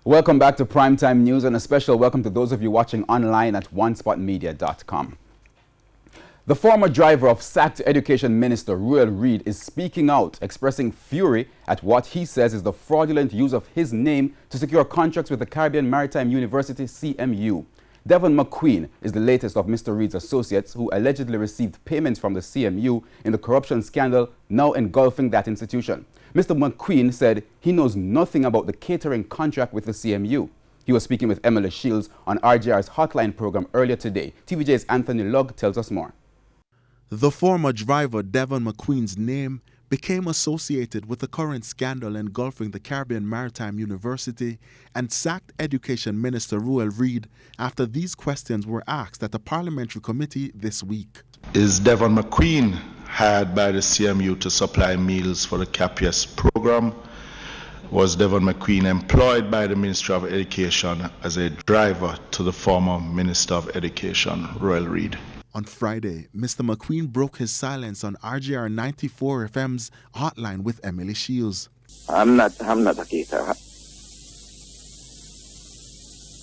Welcome back to Primetime News, and a special welcome to those of you watching online at onespotmedia.com. The former driver of sacked Education Minister Ruel Reid is speaking out, expressing fury at what he says is the fraudulent use of his name to secure contracts with the Caribbean Maritime University, CMU. Devon McQueen is the latest of Mr. Reid's associates who allegedly received payments from the CMU in the corruption scandal now engulfing that institution. Mr. McQueen said he knows nothing about the catering contract with the CMU. He was speaking with Emily Shields on RJR's Hotline program earlier today. TVJ's Anthony Lugg tells us more. The former driver Devon McQueen's name became associated with the current scandal engulfing the Caribbean Maritime University and sacked Education Minister Ruel Reid after these questions were asked at the parliamentary committee this week. Is Devon McQueen hired by the CMU to supply meals for the CAPIES program? Was Devon McQueen employed by the Ministry of Education as a driver to the former Minister of Education, Ruel Reid? On Friday, Mr. McQueen broke his silence on RJR 94 FM's Hotline with Emily Shields. I'm not a caterer.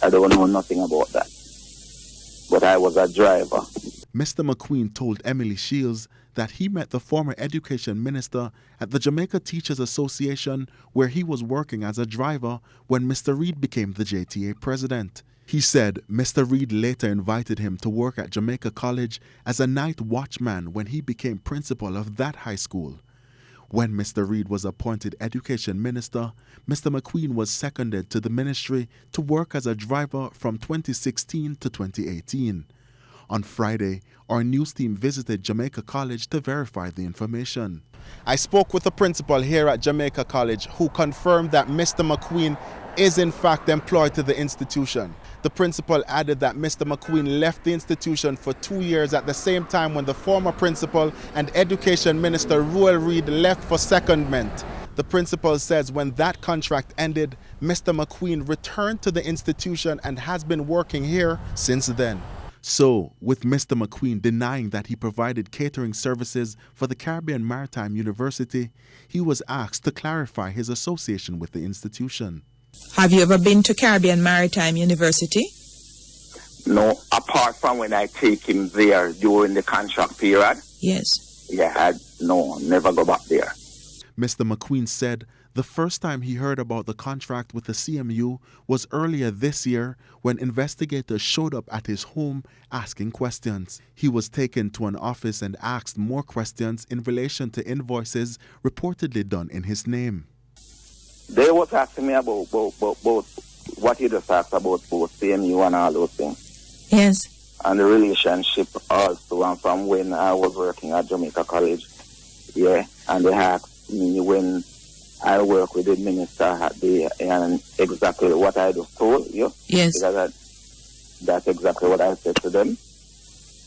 I don't know nothing about that. But I was a driver. Mr. McQueen told Emily Shields that he met the former education minister at the Jamaica Teachers Association, where he was working as a driver when Mr. Reid became the JTA president. He said Mr. Reid later invited him to work at Jamaica College as a night watchman when he became principal of that high school. When Mr. Reid was appointed education minister, Mr. McQueen was seconded to the ministry to work as a driver from 2016 to 2018. On Friday, our news team visited Jamaica College to verify the information. I spoke with the principal here at Jamaica College who confirmed that Mr. McQueen is in fact employed to the institution. The principal added that Mr. McQueen left the institution for 2 years at the same time when the former principal and education minister Ruel Reid left for secondment. The principal says when that contract ended, Mr. McQueen returned to the institution and has been working here since then. So, with Mr. McQueen denying that he provided catering services for the Caribbean Maritime University, he was asked to clarify his association with the institution. Have you ever been to Caribbean Maritime University? No, apart from when I take him there during the contract period. Yes. Yeah, never go back there. Mr. McQueen said the first time he heard about the contract with the CMU was earlier this year when investigators showed up at his home asking questions. He was taken to an office and asked more questions in relation to invoices reportedly done in his name. They was asking me about what you just asked about CMU and all those things. Yes. And the relationship also, and from when I was working at Jamaica College. Yeah, and they asked me when I work with the minister and exactly what I just told you. Yes. Because that's exactly what I said to them.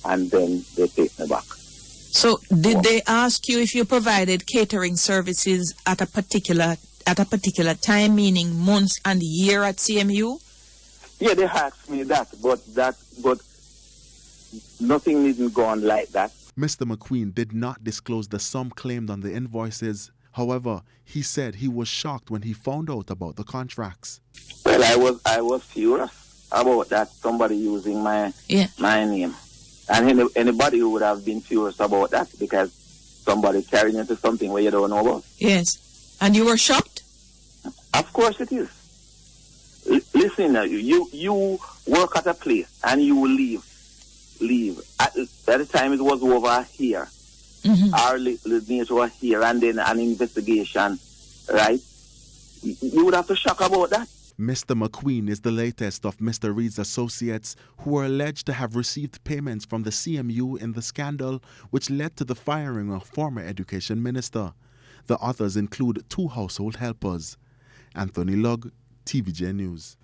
And then they take me back. So did they ask you if you provided catering services at a particular time, meaning months and year at CMU? Yeah, they asked me that, but nothing didn't go on like that. Mr. McQueen did not disclose the sum claimed on the invoices. However, he said he was shocked when he found out about the contracts. Well, I was furious about that, somebody using my name. And anybody who would have been furious about that because somebody carrying into something where you don't know about. Yes. And you were shocked? Of course it is. Listen, you work at a place and you leave. At the time it was over here. Mm-hmm. Our lineage was here, and then an investigation, right? You would have to shock about that. Mr. McQueen is the latest of Mr. Reid's associates who are alleged to have received payments from the CMU in the scandal which led to the firing of former education minister. The others include 2 household helpers. Anthony Lugg, TVJ News.